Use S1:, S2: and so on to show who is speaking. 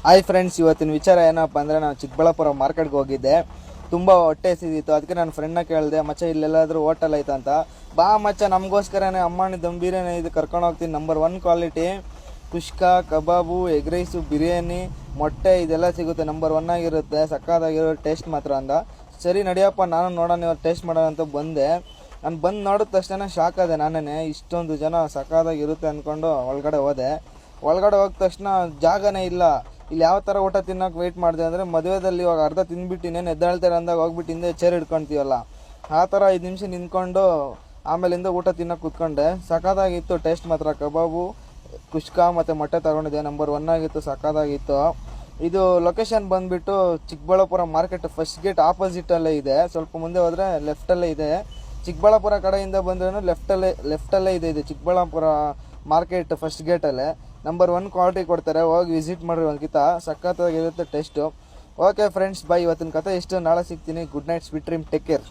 S1: Hi friends, ಇವತ್ತಿನ ವಿಚಾರ ಏನಪ್ಪ ಅಂದರೆ ನಾನು ಚಿಕ್ಕಬಳ್ಳಾಪುರ ಮಾರ್ಕೆಟ್ಗೆ ಹೋಗಿದ್ದೆ. ತುಂಬ ಹೊಟ್ಟೆ ಹಸಿದಿತ್ತು. ಅದಕ್ಕೆ ನನ್ನ ಫ್ರೆಂಡ್ನ ಕೇಳಿದೆ, ಮಚ್ಚ ಇಲ್ಲೆಲ್ಲಾದರೂ ಹೋಟೆಲ್ ಐತ ಅಂತ. ಬಾ ಮಚ್ಚ, ನಮಗೋಸ್ಕರನೇ ಅಮ್ಮನಿ ದಮ್ ಬಿರಿಯಾನಿ ಇದು ಕರ್ಕೊಂಡು ಹೋಗ್ತೀನಿ. ನಂಬರ್ 1 ಕ್ವಾಲಿಟಿ ಕುಷ್ಕಾ, ಕಬಾಬು, ಎಗ್ ರೈಸು, ಬಿರಿಯಾನಿ, ಮೊಟ್ಟೆ ಇದೆಲ್ಲ ಸಿಗುತ್ತೆ. ನಂಬರ್ 1 ಆಗಿರುತ್ತೆ, ಸಕ್ಕತ್ತಾಗಿರೋ ಟೇಸ್ಟ್ ಮಾತ್ರ ಅಂದ. ಸರಿ ನಡಿಯಪ್ಪ, ನಾನು ನೋಡೋಣ ಇವಾಗ ಟೇಸ್ಟ್ ಮಾಡೋಣ ಅಂತ ಬಂದೆ. ನಾನು ಬಂದು ನೋಡಿದ ತಕ್ಷಣ ಶಾಕ್ ಆದೆ. ನಾನೇ ಇಷ್ಟೊಂದು ಜನ ಸಕ್ಕತ್ತಾಗಿರುತ್ತೆ ಅಂದ್ಕೊಂಡು ಒಳಗಡೆ ಹೋದೆ. ಒಳಗಡೆ ಹೋದ ತಕ್ಷಣ ಜಾಗನೇ ಇಲ್ಲ. ಇಲ್ಲಿ ಯಾವ ಥರ ಊಟ ತಿನ್ನೋಕೆ ವೆಯ್ಟ್ ಮಾಡಿದೆ ಅಂದರೆ, ಮದುವೆದಲ್ಲಿ ಇವಾಗ ಅರ್ಧ ತಿಂದ್ಬಿಟ್ಟು ಇನ್ನೇನು ಎದ್ದಾಳ್ತಾರೆ ಅಂದಾಗ ಹೋಗ್ಬಿಟ್ಟು ಹಿಂದೆ ಚೇರ್ ಹಿಡ್ಕೊತೀವಲ್ಲ, ಆ ಥರ 5 ನಿಮಿಷ ನಿಂತ್ಕೊಂಡು ಆಮೇಲಿಂದ ಊಟ ತಿನ್ನೋಕೆ ಕೂತ್ಕೊಂಡೆ. ಸಕ್ಕತ್ತಾಗಿತ್ತು ಟೇಸ್ಟ್ ಮಾತ್ರ. ಕಬಾಬು, ಕುಷ್ಕಾ ಮತ್ತು ಮೊಟ್ಟೆ ತೊಗೊಂಡಿದ್ದೆ. ನಂಬರ್ 1 ಆಗಿತ್ತು, ಸಕ್ಕತ್ತಾಗಿತ್ತು. ಇದು ಲೊಕೇಶನ್ ಬಂದುಬಿಟ್ಟು ಚಿಕ್ಕಬಳ್ಳಾಪುರ ಮಾರ್ಕೆಟ್ ಫಸ್ಟ್ ಗೇಟ್ ಆಪೋಸಿಟಲ್ಲೇ ಇದೆ. ಸ್ವಲ್ಪ ಮುಂದೆ ಹೋದರೆ ಲೆಫ್ಟಲ್ಲೇ ಇದೆ. ಚಿಕ್ಕಬಳ್ಳಾಪುರ ಕಡೆಯಿಂದ ಬಂದ್ರೂ ಲೆಫ್ಟಲ್ಲೇ ಇದೆ. ಇದು ಚಿಕ್ಕಬಳ್ಳಾಪುರ ಮಾರ್ಕೆಟ್ ಫಸ್ಟ್ ಗೇಟಲ್ಲೇ ನಂಬರ್ 1 ಕ್ವಾಲಿಟಿ ಕೊಡ್ತಾರೆ. ಹೋಗಿ ವಿಸಿಟ್ ಮಾಡಿರಿ ಒಂದ್ಕಿತ, ಸಖತ್ತಾಗಿರುತ್ತೆ ಟೇಸ್ಟು. Okay friends, bye. ಇವತ್ತಿನ ಕತೆ ಇಷ್ಟು, ನಾಳೆ ಸಿಗ್ತೀನಿ. Good night, sweet dream, take care.